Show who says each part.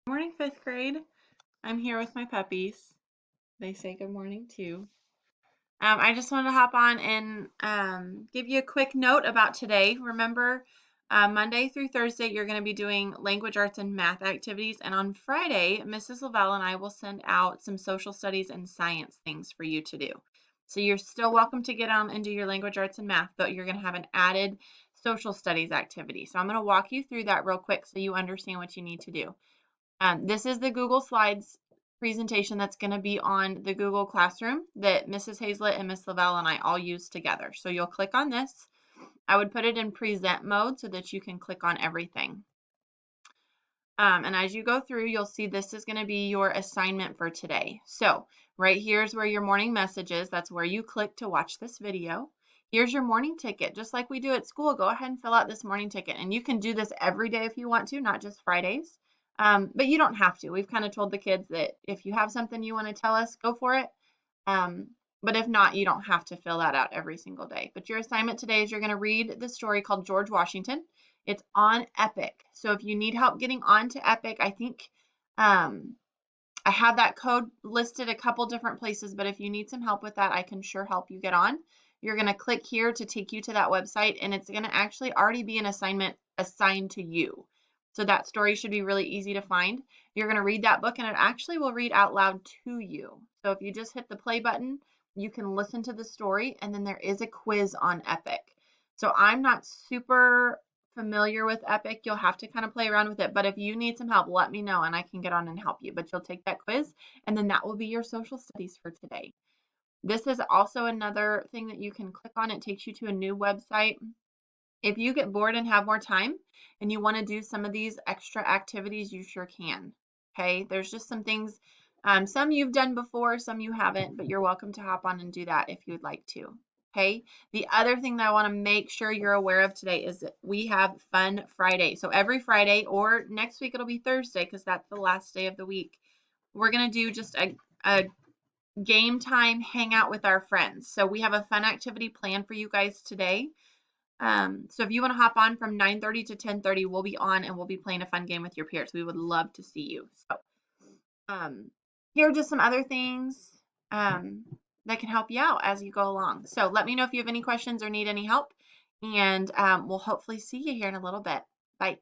Speaker 1: Morning, fifth grade. I'm here with my puppies. They say good morning too. I just wanted to hop on and give you a quick note about today. Remember, Monday through Thursday, you're going to be doing language arts and math activities. And on Friday, Mrs. Lavelle and I will send out some social studies and science things for you to do. So you're still welcome to get on and do your language arts and math, but you're going to have an added social studies activity. So I'm going to walk you through that real quick so you understand what you need to do. This is the Google Slides presentation that's going to be on the Google Classroom that Mrs. Hazlett and Miss Lavelle and I all use together. So you'll click on this. I would put it in present mode so that you can click on everything. And as you go through, you'll see this is going to be your assignment for today. So right here is where your morning message is. That's where you click to watch this video. Here's your morning ticket. Just like we do at school, go ahead and fill out this morning ticket. And you can do this every day if you want to, not just Fridays. But you don't have to. We've kind of told the kids that if you have something you want to tell us, go for it. But if not, you don't have to fill that out every single day. But your assignment today is you're going to read the story called George Washington. It's on Epic. So if you need help getting onto Epic, I think I have that code listed a couple different places, but if you need some help with that, I can sure help you get on. You're going to click here to take you to that website, and it's going to actually already be an assignment assigned to you. So that story should be really easy to find. You're going to read that book, and it actually will read out loud to you. So if you just hit the play button, you can listen to the story, and then there is a quiz on Epic. So I'm not super familiar with Epic. You'll have to kind of play around with it. But if you need some help, let me know and I can get on and help you. But you'll take that quiz, and then that will be your social studies for today. This is also another thing that you can click on. It takes you to a new website. If you get bored and have more time and you want to do some of these extra activities, you sure can. Okay, there's just some things, some you've done before, some you haven't, but you're welcome to hop on and do that if you would like to. Okay, the other thing that I want to make sure you're aware of today is that we have Fun Friday. So every Friday, or next week it'll be Thursday because that's the last day of the week, we're going to do just a game time hangout with our friends. So we have a fun activity planned for you guys today. So if you want to hop on from 9:30 to 10:30, we'll be on and we'll be playing a fun game with your peers. We would love to see you. So here are just some other things that can help you out as you go along. So let me know if you have any questions or need any help, and we'll hopefully see you here in a little bit. Bye.